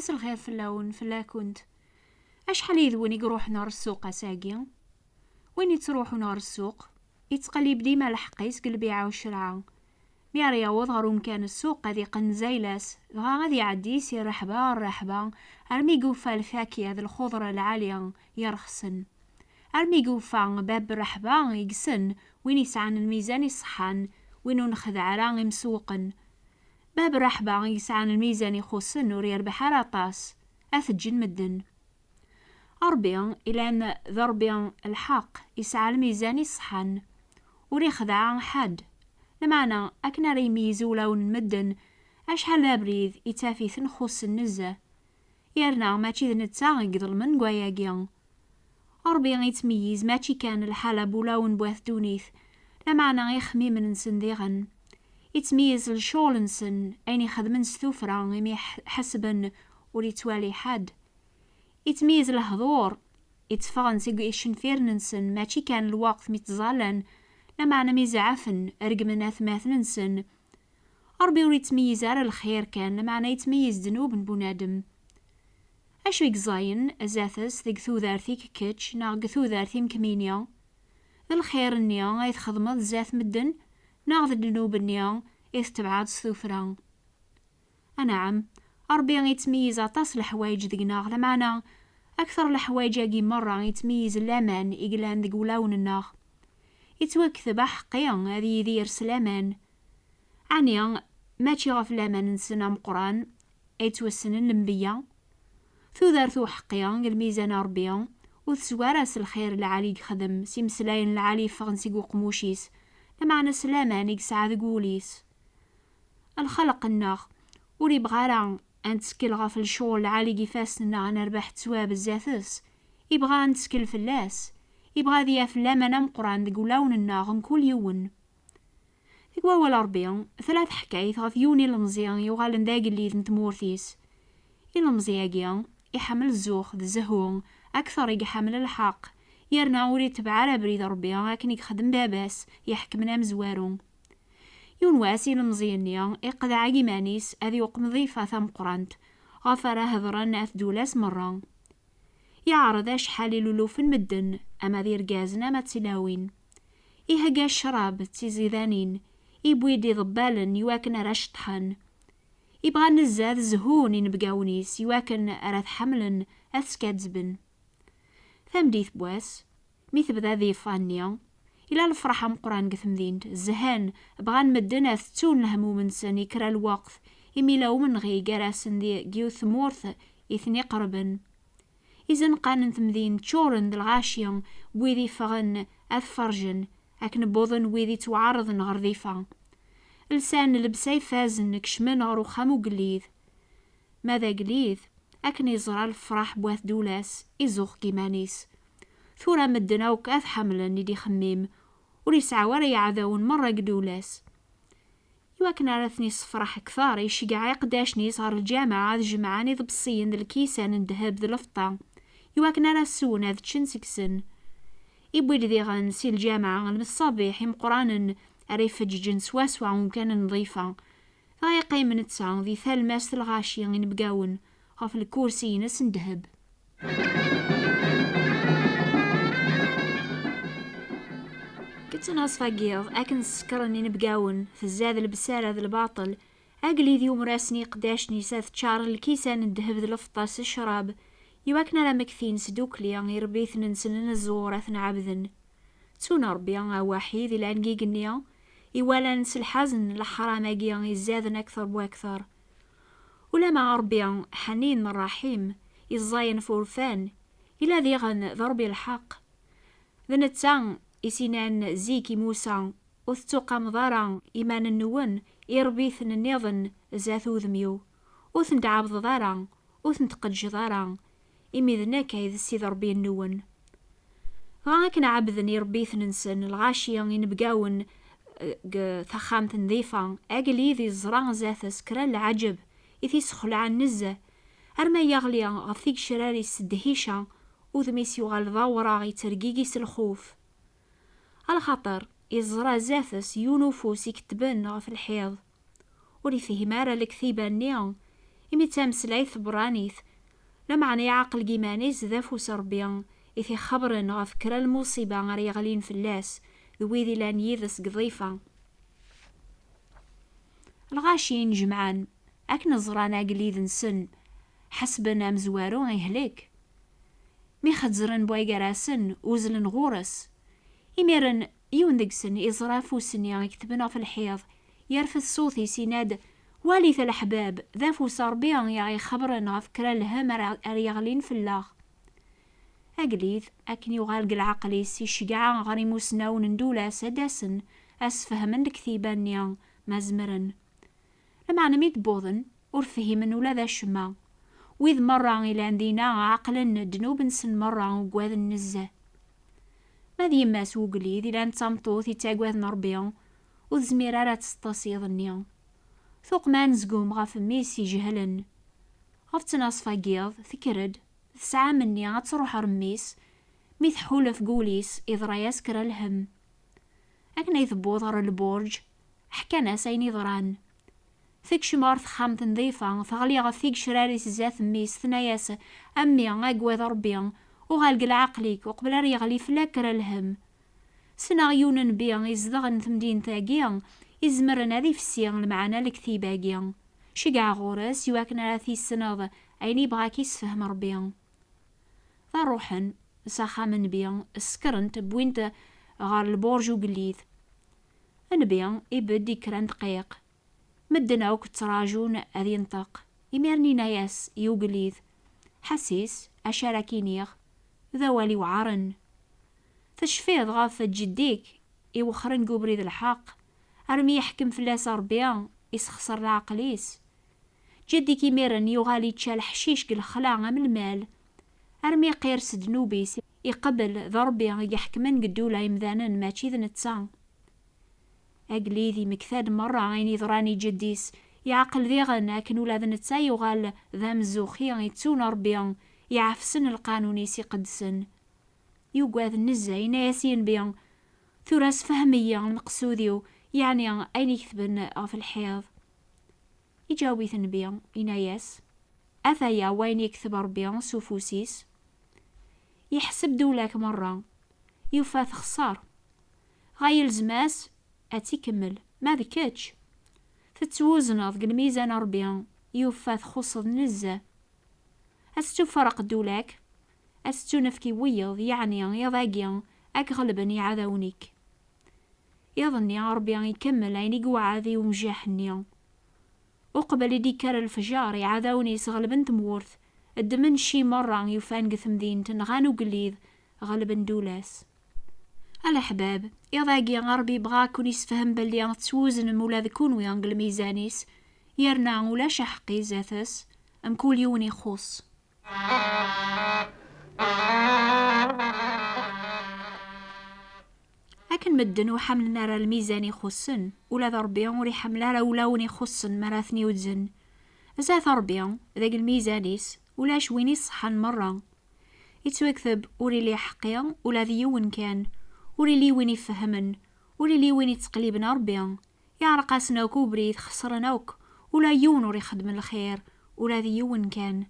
عاس الخير فلاون فلاكنت. أشحال يذون يروح نهار السوق أساقي؟ وين يتروحوا نهار السوق؟ يتقلب ديما الحقيس البيعة والشراء. ميار يعوض غير مكان السوق غادي قنزايلاس غادي يعدي يسير رحبة أرمي قوفا الفاكهة ذا الخضرة العالية يرخصن، أرمي قوفا باب الرحبة يقسن وين يسعن الميزان يصحن وينو نخدع راه مسوقن. باب الرحبة يسعن الميزان يخصن ور يربح راطاس أثجن مدن. أربيا إلى أن ضربيا الحق يسعى الميزان يصحن وريخدع حد، لمعنى أكنا ريميزو لون مدن أشحال لابريد يتافي ثنخص النزة يرنا ماشي ذنتا يقدر من قواياقيا. أربيا يتميز ماشي كان الحالة بولون بواث دونيث، لمعنى يخمي من نسن ديغن يتميز الشغل نسن أين يخدمن ستوفرا يمي حسبا وريتوالي حد. يتميز الهضور يتفغن سيقو فير ننسن ماشي كان الوقت متظلن، لمعنى ميزعفن أرقمن أثماث ننسن. أربي يتميز على الخير كان لمعنى يتميز ذنوب بنادم. أشو يقزاين أزاثس ذيك ثوذارثي كيتش ناغ ثوذارثي مكمينيا الخير النيا يتخدمض زاث مدن ناغ الذنوب النيا يتبعاد ستوفرا. نعم أربي يتميز عطاس الحوايج ذقناغ، لمعنى أكثر الحوايج اقي مرة يتميز اللامان إقلان ذق ولاون الناغ يتوكثب حقيا هذي يدير سلامان. عنيا ماشي غف لامان نسنا مقران يتوسن النبية ثوذارثو حقيا الميزان أربيا وتسواراس الخير العالي يخدم سيمسلاين العالي فغنسيقو قموشيس، لمعنى سلامان يقسع ذقوليس. الخلق الناغ وري بغارا أنتسكيل غف الشغل العالي قفاسنا نربح تسوا بزاثس، يبغى أنتسكيل فلاس يبغى ذي فلامنا مقران ذي قلاون الناغم كل يوم. ذي قواول أربيا ثلاث حكايت غف يوني المزيان يوغالن داق اللي ذن تمورثيس. المزياقيا يحمل الزوخ ذي زهون أكثر يحمل الحق يرنا وري تبع على بريد ربيا لكن يخدم باباس يحكمنا مزوارون. يونواسي المزيانيا يقدع عقيمانيس أذي وقم ضيفة ثم قرانت غفر هذران أث دولاس مرة يعرض أشحال لولوف مدن أما ذي رقازنا ما تسلاوين يهقى الشراب تيزيذانين يبويدي ضبالن يواكن راش طحن يبغى نزاد زهون ينبقاونيس يواكن أراث حملن أثسكاتزبن. فمديث بواس ميثبدا ذي فانيا إلى الفرحة مقران قثم دين الزهان بغان مدنا ثتون الهموم نسان يكرا الوقت يميلاو من غي قراسن دي جيوث مورث يثني قربن. إذن قانن ثمدين تشورن دالغاشيان ويذي فغن أثفرجن أكن بوضن ويذي توعرضن غرذيفا لسان لبساي فازن كشمن غرو خامو قليذ. ماذا قليذ أكن يزرى الفرح بواث دولاس يزوخ كيمانيس ثورا مدنا وكاث حملن يدي خميم وريسعى ورا يعذاون مرة قدولاس. يواكن عرثني صفرح كثار يشقع يقداشني صار الجامعة ذي جمعاني ذي بصين ذي الكيسان اندهب ذي لفطة يواكن راسون هذا تشنسكسن يبويد ذي غنسي الجامعة المصابيح يمقرانا أريفج جنس واسوا ومكان نظيفة غاية قيم نتسع ذي ثالماس الغاشية ينبقاون غاف الكورسي ناس اندهب. كنت ناصفة قيض أكن سكرني نبقاون في الزاد البسالة ذي الباطل أقلي ذي ومراسني قداشني ساث تشار الكيسان الدهب ذي الفطاس الشراب يواكنا لا مكثين سدوكلي يربيث ننسنن الزورة عبذن تونا ربيا وحيد إلى أنقيق النيا يوالا نس الحزن الحراماقيا يزادن أكثر بأكثر. ولما ربيا حنين الرحيم يزاين فورفان إلى ذي غن ضربي الحق ذنتان إسينان زيكي موسى وثتوقع مضارا إيمان النون يربيثن النظن زاثو ذميو وثن دعابض ضارا وثن تقدج ضارا إمي ذناك إذا السيد ربي النون. غاك نعبذن يربيثن نسن الغاشية ينبقاون ثخامت نظيفة أقلي ذي الزران زاثس كران العجب إذي سخلع النزة أرما يغلي غثيق شراري السدهيشة وذميس يغال ضاورا يترقيقيس الخوف. الخطر يزرى زاثس يونوفوس يكتبن غف الحيض وري فيه مارا الكثيبة النيا إمي تامسلايث برانيث لمعني عقل جيمانيز ذا فوس ربي إثي خبرن غف كرا المصيبة غير يغلين فلاس ذويذي لان يذس قضيفة. الغاشين جمعان أكن زرانا قليذ نسن حسبنا مزوارو غيهلك مي خدزرن بواي قراسن وزلن غورس إميرن يون دقسن إزرافو سنيا يكتبنا في الحيض يرفث صوتي سيناد والي الأحباب ذا فوس ربيع يا خبرنا في كرا الهم يغلين في الله. أقليذ أكن يغالق العقليس يشقع غري موسناون ندولا سداسن أسفهمن كثيبانيا مازمرن لما نميت بوضن ورفهمن ولا ذا شما وإذ مرة إلى عندنا عقلا دنوب نسن مرة وقواذ النزه ما ذي ما سوقلي ذي لان تامطوث يتاقواذ نربيا وذزميرارا تسطاسي ظنيا ثوق ما نزقوم غاف ميسي جهلن غفتنا صفاقيض ثكرد تسعى مني غتروح رميس ميث حولف قوليس إذ راياس كرا الهم أكنا يثبوض غر البورج حكانا سيني ضران ثيك شمار ثخامت نظيفة ثغلي غثيك شراريس زاث ميس ثناياس أمي أقواذ ربيا وغالق العقليك وقبل ريغلي فلا كرا الهم سناغيون نبيا يزدغن ثمدين ثاقيا يزمرن هذي في السيغ المعنى الكثيباقيا شقع غورس يواكنا راثي السناض أيني بغاك يسفهم ربيا ذا روحن ساخا من بيا سكرنت بوينت غار البورج وقليذ نبيا يبدي كران دقيق مدنا وكتراجون أذي ينطق يميرني ناياس يوقليذ حسيس أشاركينيغ ذا والي وعارن تشفيض غافة جديك يوخرن قبريذ الحق أرمي يحكم فلاس ربيا يسخسر العقليس جدي كيميرن يغالي تشال حشيش كالخلاع من المال أرمي قيرس دنوبيس يقبل ضربي يحكمن قدولا يمذانن ماشي ذنتسان أقليذي مكثاد مرة عيني ضراني جديس يعقل ذي غنا كن ولا ذنتسا يغال ذا مزوخي يتسون ربيا يعفسن القانونيس يقدسن يوقاذ النزا يناسين بيان ثراس فهميا المقصوديو يعني أين يكتبن في الحياض يجاوبي ثنبيا يناياس أثايا وين يكتب ربيا سوفوسيس يحسب دولاك مرة يوفاث خسار غايل زماس أتيكمل ما ذكاتش تتوزنض الميزان ربيا يوفاث خصد نزة أستو فرق دولاك أستو نفكي ويض يعني يضاقيا أكغلبني يعذونيك يظني ربيا يكمل عيني قوعاذي ومجاحني وقبل ديكار الفجار يعذوني سغلبن تمورث الدمن شي مرة يوفان قثم دين تنغانو قليذ غالبا دولاس الأحباب يضاقي غربي بغاكون يسفهم بلي تسوزن مولا ذكون ويانق الميزانيس يرنا ولا شحقي زاثس أمكول يوني خوص لكن مدن وحملنا را الميزان يخصن ولا ضربيا وري حملا را ولاون يخصن مراثني وتزن زاث ربيا ذاك الميزانيس ولا شويني صحن مرة يتوكثب وري لي حقيا ولا ذيون كان وري لي وين يفهمن وري لي وين يتقليبن ربيا يعرق اسناوك وبريد خسرناوك ولا يون وري خدم الخير ولا ذيون كان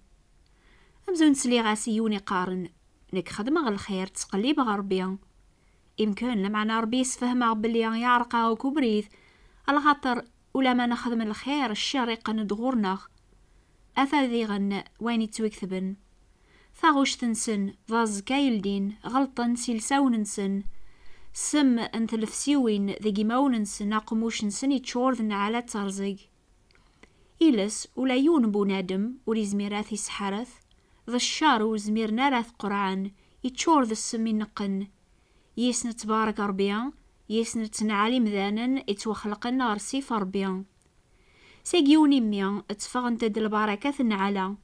أمزون سلي غاسي يوني قارن نك خدم غ الخير تقليب غربيا يمكن لمعنا ربي يسفهم بلي يعرقا وكبريث الخطر ولا ما نخدم الخير الشر يقن دغورنا أثاذي غن وين يتوكثبن ثاغوش تنسن ضاز كايلدين غلطن سيلساون نسن سم انثلث سيوين ذي ماون نسن اقموش نسن يتشورذن على ترزق إلس ولا يون بونادم ولي زميراث يسحرث ذا الشار وزمير ناراث قرعان يتشورذ السم ينقن يسن تبارك ربيا يسن تنعالي مذانا اتوخلقن غرسيف ربيا سيقيوني ميا اتفغن تد البركة النعلا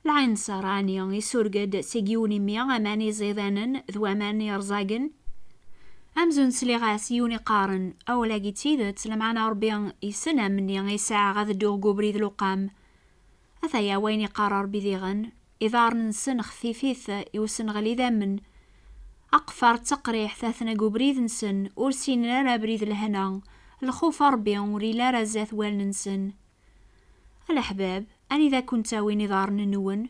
العين صارانيا يسورقد سيقيوني ميا اماني زيدانا ذو اماني رزاقن امزون سليغاس يوني قارن اولا قيتيدت لمعنا ربيا يسنا مني يساع غاذ دوغ قبريد لقام اثايا وين يقرر بذيغن إذا نسن خفيفيث يوسن غلي ذامن أقفر تقريح ثاثنا قبريد نسن ورسين لا بريد الهنا الخوف ربي وري لا رزاث والنسن الأحباب أني إذا كنت وين دار نون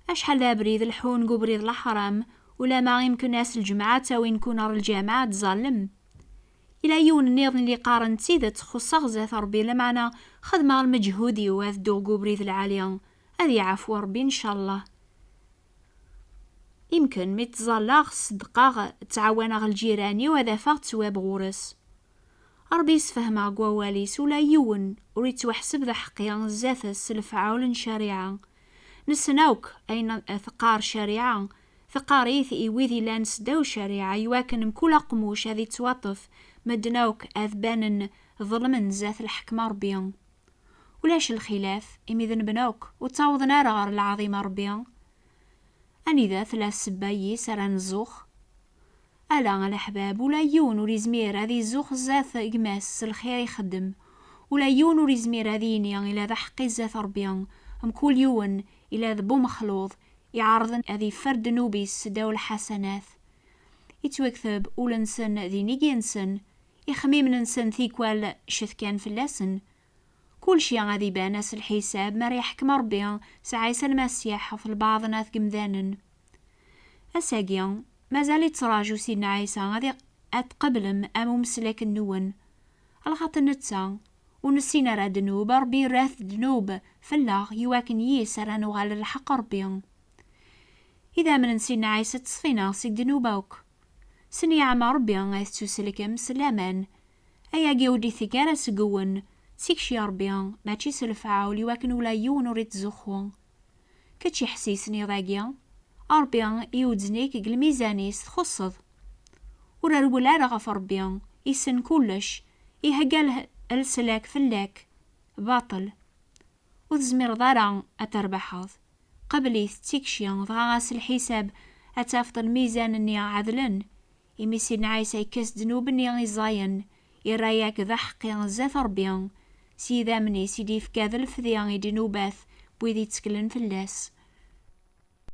أشحال ذا بريد الحون قبريد الحرام، ولا ما يمكن ناس الجمعة وين كون الجامعة تظلم. إلى يون النيض اللي قارن تيدة خصاغ ذات ربي لمعنى خدمة المجهودي وذ دو قبريد العالية هذي عفو ربي إن شاء الله. يمكن متظلاغ صدقاغ تعاوناغ الجيراني وذا فاغ تواب غورس ربي يسفهمها قواليس ولا يون وريت وحسب ذا حقيا زاث السلفعة شريعة نسناوك أين ثقار شريعة ثقاريث إيويذي لانس داو شريعة يواكن مكولا قموش هذي تواطف مدناوك أذبان ظلمن زاث الحكمة ربيا ولاش الخلاف إمي بناوك وتعوضنا رغر العظيم ربيا أني ذا ثلاث سبايي سران الزوخ ألا الأحباب ولا يون وري زمير هذي الزوخ زاث إقماس الخير يخدم ولا يون وري زمير هذيني إلا ذا حقي زاث ربيا كل يون إلا ذبو مخلوض يعرضن هذي فرد نوبيس داو الحسنات يتوكثب أولنسن ذي نيجينسن يخميم ننسن ثيكوال شث كان في اللسن كل شي غادي باناس الحساب ما يحكم ربي سعيس المسيح في البعض ناث قمذانن أساقيا مازال يتراجو سيدنا عيسى غادي أتقبلم أمو مسلاك النون الخاطر نتسا ونسينا راه دنوب ربي راث دنوب فلاغ يواكن يسر نوغال الحق ربي إذا من نسينا عيسى تصفينا سيك دنوباوك سني عما ربي غاث تسلكم سلامان أيا جودي ثكارة سقون سيكشي ربي ماشي سلفعة ولي واكن ولا يون وريت زخون كتشي حسيسني ضاقيا ربي يودزنيك الميزانيس تخصض ورا الولا رغف ربي يسن كلش يهقال السلاك فلاك باطل وتزمير ضارع أتربحض قبل تيكشي ضغاس الحساب أتافضل ميزان اني عدلن إمي سيدنا عيسى يكاس دنوب اني غيزاين يراياك ذا حقي زاث ربي سيدا مني سيدي فكاذ الفذيان دنوباث بويدي تسكلن في اللاس